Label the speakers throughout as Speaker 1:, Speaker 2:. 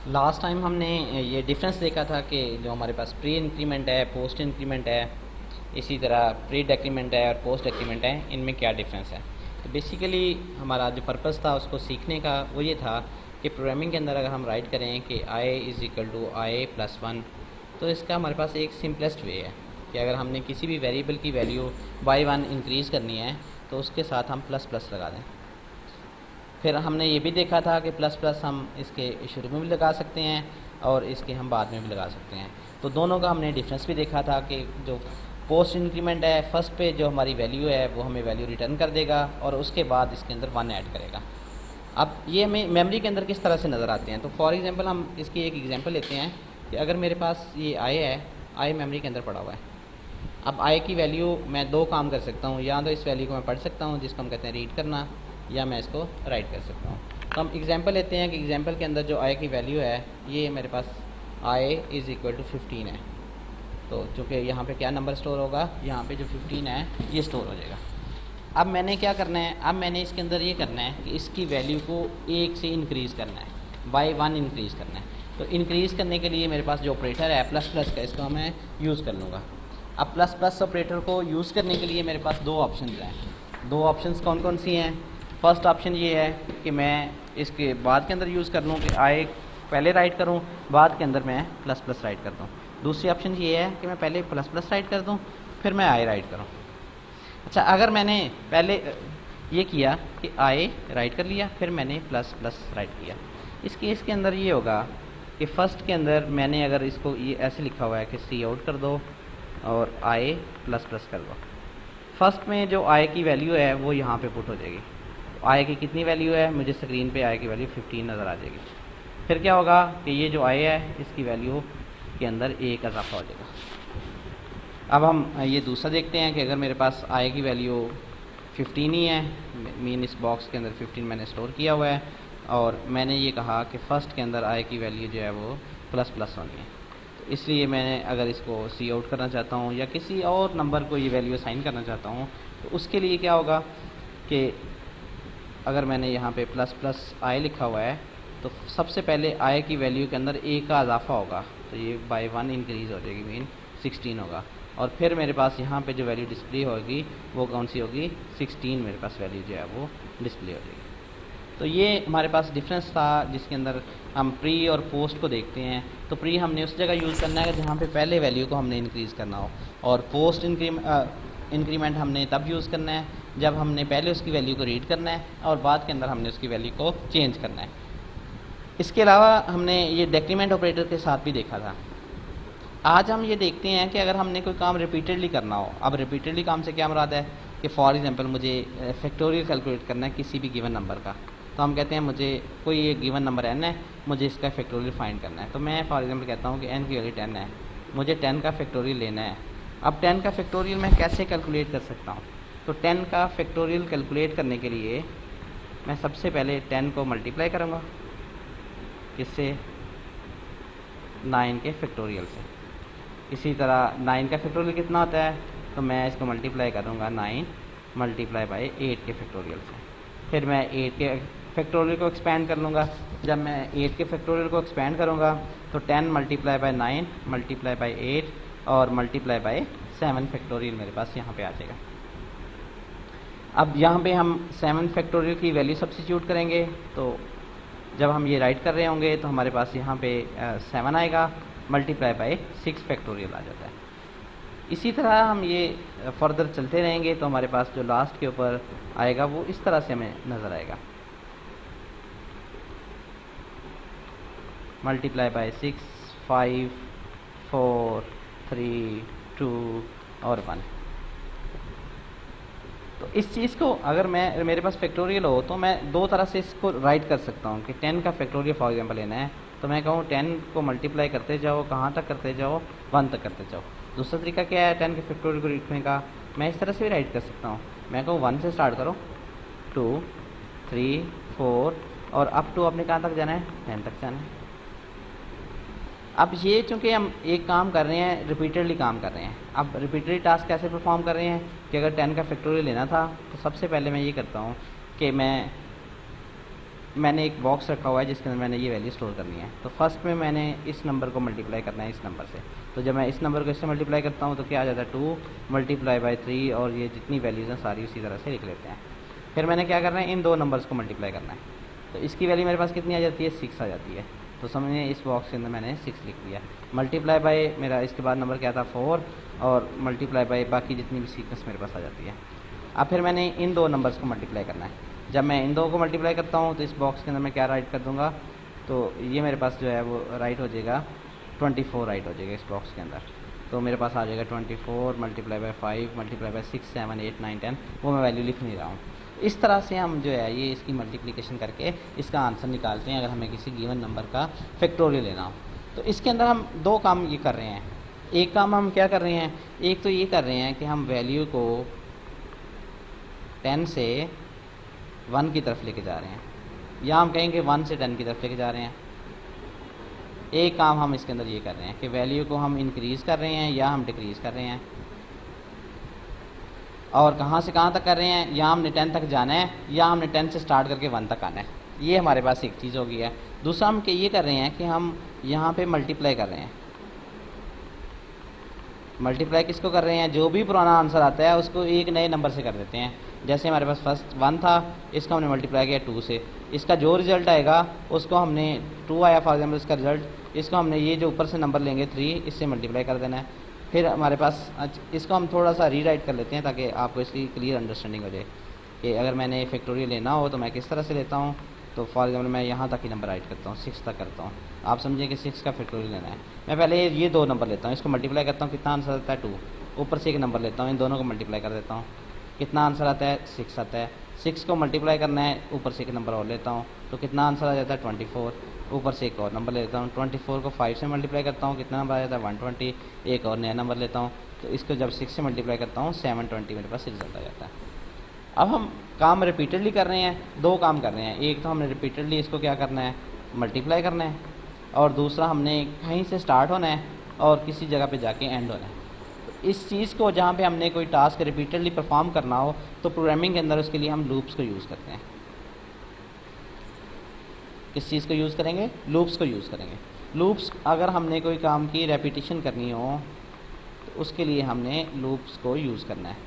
Speaker 1: Last time हमने ये difference देखा था कि जो हमारे पास प्री इंक्रीमेंट है, पोस्ट इंक्रीमेंट है, इसी तरह प्री डेक्रीमेंट है और पोस्ट डेक्रीमेंट है, इनमें क्या डिफरेंस है। तो बेसिकली हमारा जो पर्पस था उसको सीखने का वो ये था कि प्रोग्रामिंग के अंदर अगर हम राइट करें कि I is equal to I plus one, तो इसका हमारे पास एक सिंपलेस्ट वे है कि अगर हमने किसी भी वेरिएबल की वैल्यू बाई वन इंक्रीज़ करनी है तो उसके साथ हम प्लस प्लस लगा दें। फिर हमने ये भी देखा था कि प्लस प्लस हम इसके शुरू में भी लगा सकते हैं और इसके हम बाद में भी लगा सकते हैं। तो दोनों का हमने डिफरेंस भी देखा था कि जो पोस्ट इंक्रीमेंट है, फर्स्ट पे जो हमारी वैल्यू है वो हमें वैल्यू रिटर्न कर देगा और उसके बाद इसके अंदर वन ऐड करेगा। अब ये हमें मेमोरी के अंदर किस तरह से नज़र आते हैं, तो फॉर एग्जांपल हम इसकी एक एग्जांपल लेते हैं कि अगर मेरे पास ये आई है, आई मेमोरी के अंदर पड़ा हुआ है। अब आई की वैल्यू मैं दो काम कर सकता हूँ, या तो इस वैल्यू को मैं पढ़ सकता हूँ जिसको हम कहते हैं रीड करना, या मैं इसको राइट कर सकता हूँ। तो हम एग्जांपल लेते हैं कि एग्जांपल के अंदर जो आई की वैल्यू है ये मेरे पास आई इज़ इक्वल टू 15 है। तो चूँकि यहाँ पे क्या नंबर स्टोर होगा, यहाँ पे जो 15 है ये स्टोर हो जाएगा। अब मैंने क्या करना है, अब मैंने इसके अंदर ये करना है कि इसकी वैल्यू को एक से इंक्रीज़ करना है, बाई वन इंक्रीज़ करना है। तो इंक्रीज़ करने के लिए मेरे पास जो ऑपरेटर है प्लस प्लस का, इसको मैं यूज़ कर लूँगा। अब प्लस प्लस ऑपरेटर को यूज़ करने के लिए मेरे पास दो ऑप्शन हैं। दो ऑप्शंस कौन कौन सी हैं? फर्स्ट ऑप्शन ये है कि मैं इसके बाद के अंदर यूज़ कर लूँ कि आई पहले राइट करूँ, बाद के अंदर मैं प्लस प्लस राइट कर दूँ। दूसरी ऑप्शन ये है कि मैं पहले प्लस प्लस राइट कर दूँ फिर मैं आई राइट करूँ। अच्छा, अगर मैंने पहले ये किया कि आई राइट कर लिया फिर मैंने प्लस प्लस राइट किया, इस केस के अंदर ये होगा कि फ़र्स्ट के अंदर मैंने अगर इसको ये ऐसे लिखा हुआ है कि सी आउट कर दो और आई प्लस प्लस कर दो, फर्स्ट में जो आई की वैल्यू है वो यहाँ पे पुट हो जाएगी। तो आई की कितनी वैल्यू है, मुझे स्क्रीन पे आई की वैल्यू 15 नज़र आ जाएगी। फिर क्या होगा कि ये जो आई है इसकी वैल्यू के अंदर एक इजाफा हो जाएगा। अब हम ये दूसरा देखते हैं कि अगर मेरे पास आई की वैल्यू 15 ही है, मीन इस बॉक्स के अंदर 15 मैंने स्टोर किया हुआ है और मैंने ये कहा कि फ़र्स्ट के अंदर आई की वैल्यू जो है वो प्लस प्लस होनी है। तो इसलिए मैंने अगर इसको सी आउट करना चाहता हूँ या किसी और नंबर को ये वैल्यू असाइन करना चाहता हूँ, तो उसके लिए क्या होगा कि अगर मैंने यहाँ पे प्लस प्लस आई लिखा हुआ है तो सबसे पहले आई की वैल्यू के अंदर एक का इजाफा होगा, तो ये बाई वन इंक्रीज़ हो जाएगी, मीन 16 होगा। और फिर मेरे पास यहाँ पे जो वैल्यू डिस्प्ले होगी वो कौन सी होगी, 16 मेरे पास वैल्यू जो है वो डिस्प्ले हो जाएगी। तो ये हमारे पास डिफरेंस था जिसके अंदर हम प्री और पोस्ट को देखते हैं। तो प्री हमने उस जगह यूज़ करना है जहाँ पे पहले वैल्यू को हमने इंक्रीज़ करना हो, और पोस्ट इंक्रीमेंट हमने तब यूज़ करना है जब हमने पहले उसकी वैल्यू को रीड करना है और बाद के अंदर हमने उसकी वैल्यू को चेंज करना है। इसके अलावा हमने ये डेक्रीमेंट ऑपरेटर के साथ भी देखा था। आज हम ये देखते हैं कि अगर हमने कोई काम रिपीटेडली करना हो, अब रिपीटेडली काम से क्या मुराद है कि फॉर एग्जांपल मुझे फैक्टोरियल कैलकुलेट करना है किसी भी गिवन नंबर का, तो हम कहते हैं मुझे कोई एक गिवन नंबर n है, मुझे इसका फैक्टोरियल फाइंड करना है। तो मैं फॉर एग्जांपल कहता हूँ कि n की वैल्यू 10 है, मुझे 10 का फैक्टोरियल लेना है। अब 10 का फैक्टोरियल मैं कैसे कैलकुलेट कर सकता हूँ, तो 10 का फैक्टोरियल कैलकुलेट करने के लिए मैं सबसे पहले 10 को मल्टीप्लाई करूँगा किससे, 9 के फैक्टोरियल से। इसी तरह 9 का फैक्टोरियल कितना होता है, तो मैं इसको मल्टीप्लाई करूँगा 9 मल्टीप्लाई बाई 8 के फैक्टोरियल से। फिर मैं 8 के फैक्टोरियल को एक्सपेंड कर लूँगा। जब मैं 8 के फैक्टोरियल को एक्सपेंड करूँगा तो 10 मल्टीप्लाई बाई 9 मल्टीप्लाई बाई 8 और मल्टीप्लाई बाई 7 फैक्टोरियल मेरे पास यहाँ पे आ जाएगा। अब यहाँ पे हम 7 फैक्टोरियल की वैल्यू सब्स्टिट्यूट करेंगे, तो जब हम ये राइट कर रहे होंगे तो हमारे पास यहाँ पे 7 आएगा मल्टीप्लाई बाई 6 फैक्टोरियल आ जाता है। इसी तरह हम ये फर्दर चलते रहेंगे तो हमारे पास जो लास्ट के ऊपर आएगा वो इस तरह से हमें नज़र आएगा, मल्टीप्लाई बाई 6, 5, 4, 3, 2 और 1। तो इस चीज़ को अगर मैं मेरे पास फैक्टोरियल हो तो मैं दो तरह से इसको राइट कर सकता हूँ कि 10 का फैक्टोरियल फॉर एग्जांपल लेना है तो मैं कहूँ 10 को मल्टीप्लाई करते जाओ, कहाँ तक करते जाओ, 1 तक करते जाओ। दूसरा तरीका क्या है 10 के फैक्टोरियल को लिखने का, मैं इस तरह से भी राइट कर सकता हूँ। मैं कहूँ 1 से स्टार्ट करो, 2, 3, 4 और अप टू आपने कहाँ तक जाना है, 10 तक जाना है। अब ये चूँकि हम एक काम कर रहे हैं, रिपीटेडली काम कर रहे हैं, अब रिपीटेडली टास्क कैसे परफॉर्म कर रहे हैं कि अगर 10 का फैक्टोरियल लेना था तो सबसे पहले मैं ये करता हूँ कि मैं मैंने एक बॉक्स रखा हुआ है जिसके अंदर मैंने ये वैल्यू स्टोर करनी है। तो फर्स्ट में मैंने इस नंबर को मल्टीप्लाई करना है इस नंबर से। तो जब मैं इस नंबर को इससे मल्टीप्लाई करता हूँ तो क्या आ जाता है 2 मल्टीप्लाई बाई 3, और ये जितनी वैल्यूज़ हैं सारी उसी तरह से लिख लेते हैं। फिर मैंने क्या करना है, इन दो नंबर्स को मल्टीप्लाई करना है। तो इसकी वैल्यू मेरे पास कितनी आ जाती है, 6 आ जाती है। तो समझिए इस बॉक्स के अंदर मैंने 6 लिख दिया। मल्टीप्लाई बाई मेरा इसके बाद नंबर क्या था 4, और मल्टीप्लाई बाई बाकी जितनी भी सीक्वेंस मेरे पास आ जाती है। अब फिर मैंने इन दो नंबर्स को मल्टीप्लाई करना है। जब मैं इन दो को मल्टीप्लाई करता हूँ तो इस बॉक्स के अंदर मैं क्या राइट कर दूँगा, तो ये मेरे पास जो है वो राइट हो जाएगा 24 राइट हो जाएगा इस बॉक्स के अंदर। तो मेरे पास आ जाएगा 24 मल्टीप्लाई बाई 5 मल्टीप्लाई बाई 6 7 8 9 10, वो मैं वैल्यू लिख नहीं रहा हूँ। इस तरह से हम जो है ये इसकी मल्टीप्लिकेशन करके इसका आंसर निकालते हैं अगर हमें किसी गिवन नंबर का फैक्टोरियल लेना हो। तो इसके अंदर हम दो काम ये कर रहे हैं। एक काम हम क्या कर रहे हैं, एक तो ये कर रहे हैं कि हम वैल्यू को 10 से 1 की तरफ लेके जा रहे हैं, या हम कहेंगे 1 से 10 की तरफ लेके जा रहे हैं। एक काम हम इसके अंदर ये कर रहे हैं कि वैल्यू को हम इंक्रीज़ कर रहे हैं या हम डिक्रीज़ कर रहे हैं, और कहाँ से कहाँ तक कर रहे हैं, या हमने 10 तक जाना है या हमने 10 से स्टार्ट करके 1 तक आना है। ये हमारे पास एक चीज़ हो गई है। दूसरा हम ये कर रहे हैं कि हम यहाँ पे मल्टीप्लाई कर रहे हैं। मल्टीप्लाई किसको कर रहे हैं, जो भी पुराना आंसर आता है उसको एक नए नंबर से कर देते हैं। जैसे हमारे पास फर्स्ट 1 था, इसका हमने मल्टीप्लाई किया 2 से, इसका जो रिज़ल्ट आएगा उसको हमने 2 आया फॉर एग्जाम्पल इसका रिज़ल्ट, इसको हमने ये जो ऊपर से नंबर लेंगे 3 इससे मल्टीप्लाई कर देना है। फिर हमारे पास इसको हम थोड़ा सा रीराइट कर लेते हैं ताकि आपको इसकी क्लियर अंडरस्टैंडिंग हो जाए कि अगर मैंने फैक्टोरियल लेना हो तो मैं किस तरह से लेता हूँ। तो फॉर एग्जाम्पल मैं यहाँ तक ही नंबर राइट करता हूँ, 6 तक करता हूँ। आप समझिए कि 6 का फैक्टोरियल लेना है। मैं पहले ये दो नंबर लेता हूँ, इसको मल्टीप्लाई करता हूँ, कितना आंसर आता है 2। ऊपर से एक नंबर लेता हूँ, इन दोनों को मल्टीप्लाई कर देता हूँ, कितना आंसर आता है 6 आता है। 6 को मल्टीप्लाई करना है, ऊपर से एक नंबर और लेता हूँ, तो कितना आंसर आ जाता है 24। ऊपर से एक और नंबर लेता हूँ, 24 को 5 से मल्टीप्लाई करता हूँ, कितना नंबर आ जाता है 120। एक और नया नंबर लेता हूँ, तो इसको जब 6 से मल्टीप्लाई करता हूँ 720 मेरे पास रिजल्ट आ जाता है। अब हम काम रिपीटेडली कर रहे हैं, दो काम कर रहे हैं। एक तो हमने रिपीटेडली इसको क्या करना है, मल्टीप्लाई करना है, और दूसरा हमने कहीं से स्टार्ट होना है और किसी जगह पे जाके एंड होना है। तो इस चीज़ को जहाँ पे हमने कोई टास्क रिपीटेडली परफॉर्म करना हो तो प्रोग्रामिंग के अंदर उसके लिए हम लूप्स को यूज़ करते हैं। किस चीज़ को यूज़ करेंगे, लूप्स को यूज़ करेंगे। लूप्स अगर हमने कोई काम की रेपिटेशन करनी हो तो उसके लिए हमने लूप्स को यूज़ करना है।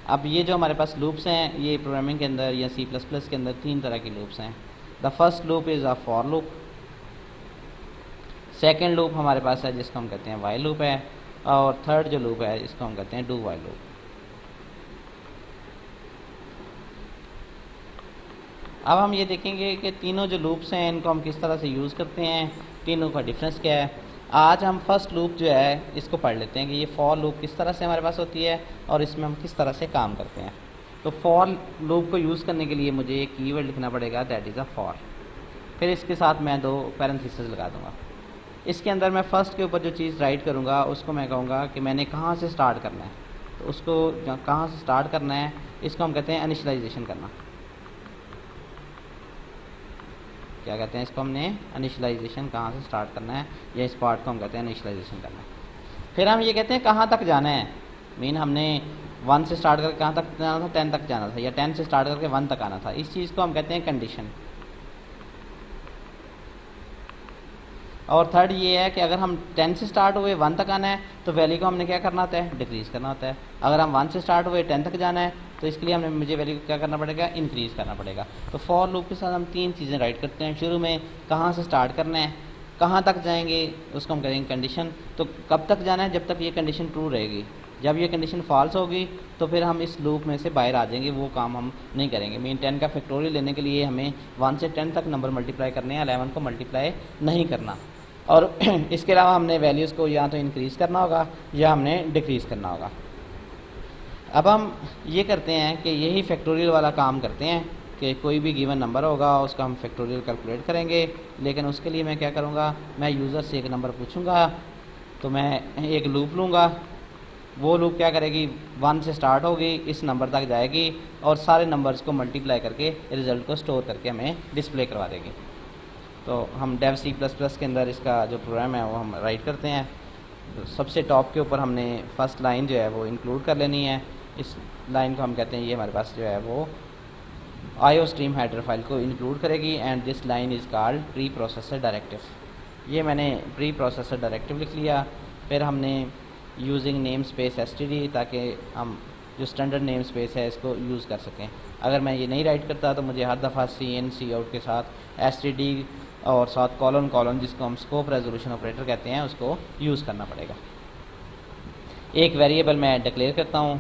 Speaker 1: अब ये जो हमारे पास लूप्स हैं, ये प्रोग्रामिंग के अंदर या C++ के अंदर 3 तरह की लूप्स हैं। The first loop is a for loop. Second loop हमारे पास है जिसको हम कहते हैं वाइल लूप है, और थर्ड जो लूप है इसको हम कहते हैं डू वाइल लूप। अब हम ये देखेंगे कि तीनों जो लूप्स हैं इनको हम किस तरह से यूज़ करते हैं, तीनों का डिफरेंस क्या है। आज हम फर्स्ट लूप जो है इसको पढ़ लेते हैं कि ये फॉर लूप किस तरह से हमारे पास होती है और इसमें हम किस तरह से काम करते हैं। तो फॉर लूप को यूज़ करने के लिए मुझे एक कीवर्ड लिखना पड़ेगा, दैट इज़ अ फॉर। फिर इसके साथ मैं 2 पैरेंथेसिस लगा दूंगा। इसके अंदर मैं फ़र्स्ट के ऊपर जो चीज़ राइट करूँगा उसको मैं कहूँगा कि मैंने कहाँ से स्टार्ट करना है। तो उसको कहाँ से स्टार्ट करना है इसको हम कहते हैं इनिशियलाइजेशन करना। क्या कहते हैं इसको, हमने इनिशियलाइजेशन कहाँ से स्टार्ट करना है, या इस पार्ट को हम कहते हैं इनिशियलाइजेशन करना है। फिर हम ये कहते हैं कहाँ तक जाना है, मीन हमने 1 से स्टार्ट करके कहाँ तक जाना था, 10 तक जाना था, या 10 से स्टार्ट करके 1 तक आना था। इस चीज़ को हम कहते हैं कंडीशन। और थर्ड ये है कि अगर हम 10 से स्टार्ट हुए 1 तक आना है तो वैल्यू को हमने क्या करना होता है, डिक्रीज़ करना होता है। अगर हम 1 से स्टार्ट हुए 10 तक जाना है तो इसके लिए मुझे वैल्यू क्या करना पड़ेगा, इंक्रीज़ करना पड़ेगा। तो फॉर लूप के साथ हम 3 चीज़ें राइट करते हैं। शुरू में कहाँ से स्टार्ट करना है, कहाँ तक जाएंगे उसको हम करेंगे कंडीशन। तो कब तक जाना है, जब तक ये कंडीशन ट्रू रहेगी। जब ये कंडीशन फॉल्स होगी तो फिर हम इस लूप में से बाहर आ जाएंगे, वो काम हम नहीं करेंगे। मीन 10 का फैक्टोरियल लेने के लिए हमें 1 से 10 तक नंबर मल्टीप्लाई करने हैं, 11 को मल्टीप्लाई नहीं करना। और इसके अलावा हमने वैल्यूज़ को या तो इंक्रीज़ करना होगा या हमने डिक्रीज़ करना होगा। अब हम ये करते हैं कि यही फैक्टोरियल वाला काम करते हैं कि कोई भी गिवन नंबर होगा उसका हम फैक्टोरियल कैलकुलेट करेंगे। लेकिन उसके लिए मैं क्या करूँगा, मैं यूज़र से एक नंबर पूछूंगा, तो मैं एक लूप लूँगा। वो लूप क्या करेगी, 1 से स्टार्ट होगी, इस नंबर तक जाएगी और सारे नंबर्स को मल्टीप्लाई करके रिज़ल्ट को स्टोर करके हमें डिस्प्ले करवा देगी। तो हम डेव C++ के अंदर इसका जो प्रोग्राम है वो हम राइट करते हैं। तो सबसे टॉप के ऊपर हमने फर्स्ट लाइन जो है वो इंक्लूड कर लेनी है। इस लाइन को हम कहते हैं, ये हमारे पास जो है वो आईओ स्ट्रीम हेडर फाइल को इंक्लूड करेगी and this line is called pre processor directive. ये मैंने प्री प्रोसेसर डायरेक्टिव लिख लिया। फिर हमने यूजिंग नेम स्पेस एसटीडी, ताकि हम जो स्टैंडर्ड नेम स्पेस है इसको यूज़ कर सकें। अगर मैं ये नहीं राइट करता तो मुझे हर दफ़ा सी आउट के साथ एसटीडी और साथ कॉलन जिसको हम स्कोप रेजोल्यूशन ऑपरेटर कहते हैं उसको यूज़ करना पड़ेगा। एक वेरिएबल मैं डिक्लेयर करता हूँ,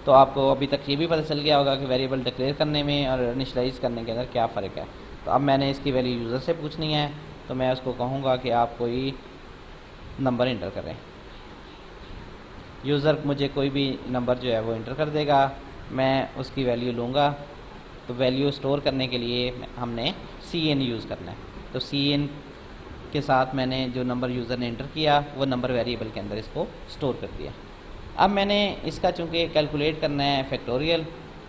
Speaker 1: तो आपको अभी तक ये भी पता चल गया होगा कि वेरिएबल डिक्लेयर करने में और इनिशियलाइज़ करने के अंदर क्या फ़र्क है। तो अब मैंने इसकी वैल्यू यूज़र से पूछनी है, तो मैं उसको कहूँगा कि आप कोई नंबर इंटर करें। यूज़र मुझे कोई भी नंबर जो है वो इंटर कर देगा, मैं उसकी वैल्यू लूँगा। तो वैल्यू स्टोर करने के लिए हमने CN यूज़ करना है। तो CN के साथ मैंने जो नंबर यूज़र ने इंटर किया वो नंबर वेरिएबल के अंदर इसको स्टोर कर दिया। अब मैंने इसका चूँकि कैलकुलेट करना है फैक्टोरियल,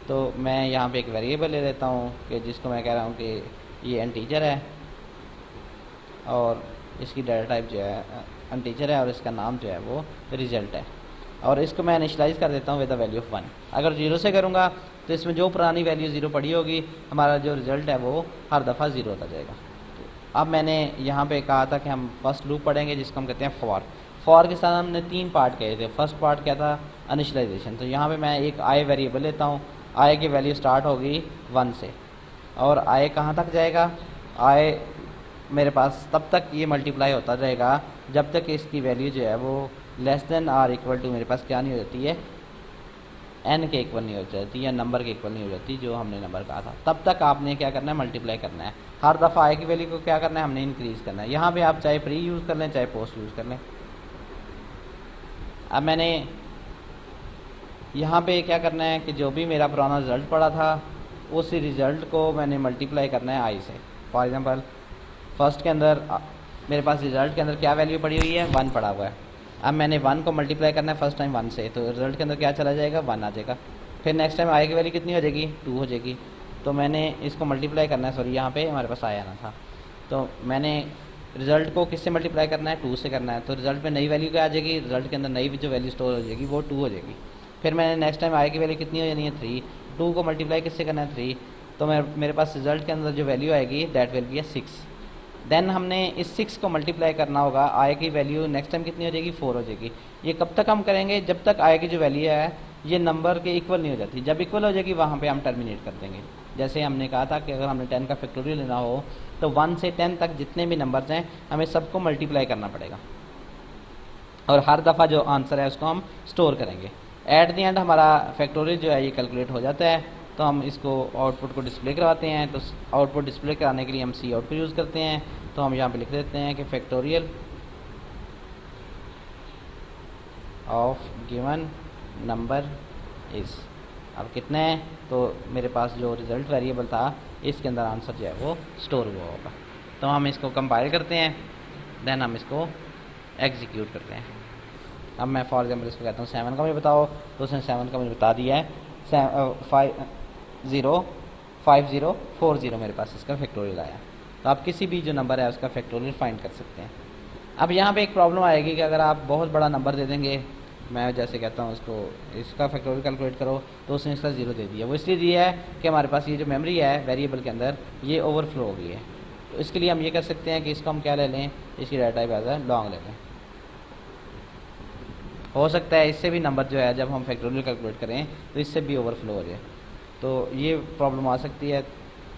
Speaker 1: तो मैं यहाँ पे एक वेरिएबल ले लेता हूँ कि जिसको मैं कह रहा हूँ कि ये इंटीजर है और इसकी डाटा टाइप जो है इंटीजर है और इसका नाम जो है वो रिज़ल्ट है, और इसको मैं इनिशियलाइज़ कर देता हूँ विद द वैल्यू ऑफ 1। अगर 0 से करूँगा तो इसमें जो पुरानी वैल्यू 0 पड़ी होगी हमारा जो रिज़ल्ट है वो हर दफ़ा 0 होता जाएगा। तो अब मैंने यहाँ पे कहा था कि हम फर्स्ट लूप पढ़ेंगे जिसको हम कहते हैं फॉर के साथ हमने 3 पार्ट कहे थे। फर्स्ट पार्ट क्या था, इनिशियलाइजेशन। तो यहाँ पे मैं एक आई वेरिएबल लेता हूँ, आई की वैल्यू स्टार्ट होगी 1 से और आई कहाँ तक जाएगा, आई मेरे पास तब तक ये मल्टीप्लाई होता रहेगा जब तक इसकी वैल्यू जो है वो less than or equal to मेरे पास क्या नहीं हो जाती है, n के इक्वल नहीं हो जाती या नंबर के इक्वल नहीं हो जाती जो हमने नंबर कहा था। तब तक आपने क्या करना है, मल्टीप्लाई करना है। हर दफ़ा आई की वैल्यू को क्या करना है, हमने इंक्रीज़ करना है। यहाँ पे आप चाहे प्री यूज़ कर लें चाहे पोस्ट यूज़ कर लें। अब मैंने यहाँ पे क्या करना है कि जो भी मेरा पुराना रिज़ल्ट पड़ा था उस रिज़ल्ट को मैंने मल्टीप्लाई करना है आई से। फॉर एग्ज़ाम्पल फर्स्ट के अंदर मेरे पास रिज़ल्ट के अंदर क्या वैल्यू पड़ी हुई है, 1 पड़ा हुआ है। अब मैंने 1 को मल्टीप्लाई करना है फर्स्ट टाइम 1 से, तो रिज़ल्ट के अंदर क्या चला जाएगा, 1 आ जाएगा। फिर नेक्स्ट टाइम आई की वैल्यू कितनी हो जाएगी, 2 हो जाएगी। तो मैंने इसको मल्टीप्लाई करना है, सॉरी यहाँ पे हमारे पास आया ना था, तो मैंने रिज़ल्ट को किससे मल्टीप्लाई करना है, 2 से करना है। तो रिज़ल्ट में नई वैल्यू क्या आ जाएगी, रिज़ल्ट के अंदर नई जो वैल्यू स्टोर हो जाएगी वो 2 हो जाएगी। फिर मैंने नेक्स्ट टाइम आई की वैल्यू कितनी हो जानी है, 3। 2 को मल्टीप्लाई किससे करना है, 3। तो मेरे पास रिज़ल्ट के अंदर जो वैल्यू आएगी दैट विल बी 6। देन हमने इस 6 को मल्टीप्लाई करना होगा, आई की वैल्यू नेक्स्ट टाइम कितनी हो जाएगी, 4 हो जाएगी। ये कब तक हम करेंगे, जब तक आई की जो वैल्यू है ये नंबर के इक्वल नहीं हो जाती। जब इक्वल हो जाएगी वहाँ पे हम टर्मिनेट कर देंगे। जैसे हमने कहा था कि अगर हमने 10 का फैक्टोरियल लेना हो तो 1 से 10 तक जितने भी नंबर्स हैं हमें सबको मल्टीप्लाई करना पड़ेगा और हर दफ़ा जो आंसर है उसको हम स्टोर करेंगे। एट द एंड हमारा फैक्टोरियल जो है ये कैलकुलेट हो जाता है, तो हम इसको आउटपुट को डिस्प्ले करवाते हैं। तो आउटपुट डिस्प्ले कराने के लिए हम सी आउट को यूज़ करते हैं। तो हम यहाँ पे लिख देते हैं कि factorial of given number is, अब कितने हैं, तो मेरे पास जो रिज़ल्ट वेरिएबल था इसके अंदर आंसर जो है वो स्टोर हुआ होगा। तो हम इसको कंपाइल करते हैं, देन हम इसको एग्जीक्यूट करते हैं। अब मैं फॉर एग्जाम्पल इसको कहता हूँ 7 का मुझे बताओ, तो उसने 7 का मुझे बता दिया है। 5040 मेरे पास इसका फैक्टोरियल आया। तो आप किसी भी जो नंबर है उसका फैक्टोरियल फाइंड कर सकते हैं। अब यहाँ पे एक प्रॉब्लम आएगी कि अगर आप बहुत बड़ा नंबर दे देंगे, मैं जैसे कहता हूँ उसको इसका फैक्टोरियल कैलकुलेट करो, तो उसने इसका 0 दे दिया। वो इसलिए दिया है कि हमारे पास ये जो मेमोरी है वेरिएबल के अंदर ये ओवरफ्लो हो गई है। तो इसके लिए हम ये कर सकते हैं कि इसको हम क्या ले लें, इसकी data type as a long ले लें। हो सकता है इससे भी नंबर जो है जब हम फैक्टोरियल कैलकुलेट करें तो इससे भी ओवरफ्लो हो जाए, तो ये प्रॉब्लम आ सकती है।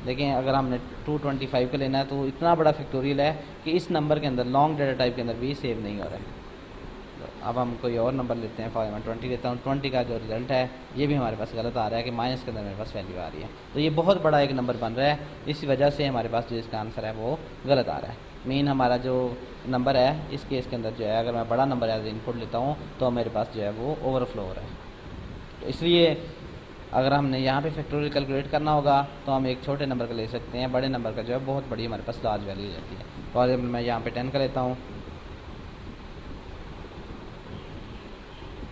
Speaker 1: देखें अगर हमने 225 का लेना है तो इतना बड़ा फैक्टोरियल है कि इस नंबर के अंदर लॉन्ग डाटा टाइप के अंदर भी सेव नहीं हो रहा है। तो अब हम कोई और नंबर लेते हैं, फॉर एग्जाम्पल 20 लेता हूँ। 20 का जो रिजल्ट है ये भी हमारे पास गलत आ रहा है कि माइनस के अंदर मेरे पास वैल्यू आ रही है। तो ये बहुत बड़ा एक नंबर बन रहा है, इसी वजह से हमारे पास जो इसका आंसर है वो गलत आ रहा है। मेन हमारा जो नंबर है इस केस के अंदर जो है, अगर मैं बड़ा नंबर एज इनपुट लेता हूँ तो मेरे पास जो है वो ओवरफ्लो हो रहा है। तो इसलिए अगर हमने यहाँ पे फैक्टोरियल कैलकुलेट करना होगा तो हम एक छोटे नंबर का ले सकते हैं, बड़े नंबर का जो है बहुत बड़ी हमारे पास लार्ज वैल्यू रहती है। फॉर एग्जाम्पल मैं यहाँ पे 10 का लेता हूँ,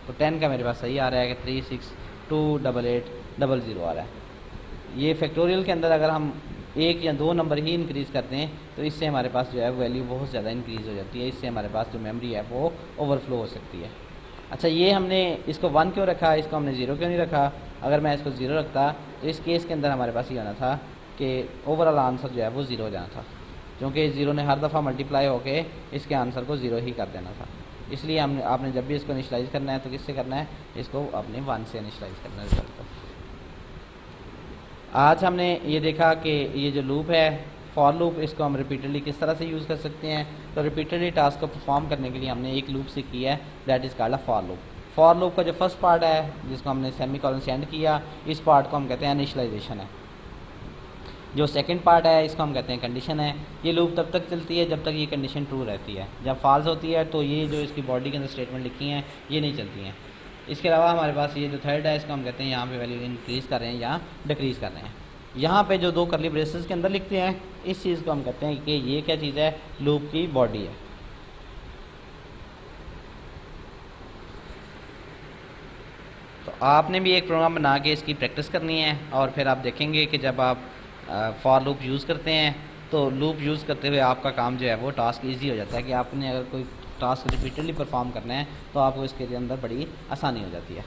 Speaker 1: तो 10 का मेरे पास सही आ रहा है कि 3628800 आ रहा है। ये फैक्टोरियल के अंदर अगर हम 1 या 2 नंबर ही इंक्रीज़ करते हैं तो इससे हमारे पास जो है वैल्यू बहुत ज़्यादा इंक्रीज़ हो जाती है, इससे हमारे पास जो मेमोरी है वो ओवरफ्लो हो सकती है। अच्छा, ये हमने इसको 1 क्यों रखा, इसको हमने 0 क्यों नहीं रखा? अगर मैं इसको 0 रखता तो इस केस के अंदर हमारे पास ये होना था कि ओवरऑल आंसर जो है वो 0 हो जाना था, क्योंकि 0 ने हर दफ़ा मल्टीप्लाई होके इसके आंसर को 0 ही कर देना था। इसलिए आपने जब भी इसको इनिशलाइज़ करना है तो किससे करना है, इसको आपने 1 से इनिशलाइज़ करना है रिजल्ट को। आज हमने ये देखा कि ये जो लूप है फॉर लूप, इसको हम रिपीटेडली किस तरह से यूज़ कर सकते हैं। तो रिपीटेडली टास्क को परफॉर्म करने के लिए हमने एक लूप से किया है, that is called a for loop. For loop का जो फर्स्ट पार्ट है जिसको हमने सेमी कॉलन से एंड किया, इस पार्ट को हम कहते हैं इनिशियलाइजेशन है। जो सेकंड पार्ट है इसको हम कहते हैं कंडीशन है। ये लूप तब तक चलती है जब तक ये कंडीशन ट्रू रहती है। जब फॉल्स होती है तो ये जो इसकी बॉडी के अंदर स्टेटमेंट लिखी हैं ये नहीं चलती हैं। इसके अलावा हमारे पास ये जो थर्ड है इसको हम कहते हैं यहाँ पे वैल्यू इंक्रीज़ कर रहे हैं या डिक्रीज़ कर रहे हैं। यहाँ पे जो दो करली ब्रेसेस के अंदर लिखते हैं इस चीज़ को हम कहते हैं कि ये क्या चीज़ है, लूप की बॉडी है। तो आपने भी एक प्रोग्राम बना के इसकी प्रैक्टिस करनी है और फिर आप देखेंगे कि जब आप फॉर लूप यूज़ करते हैं तो लूप यूज़ करते हुए आपका काम जो है वो टास्क ईजी हो जाता है कि आपने अगर कोई टास्क रिपीटेडली परफॉर्म करना है तो आपको इसके अंदर बड़ी आसानी हो जाती है।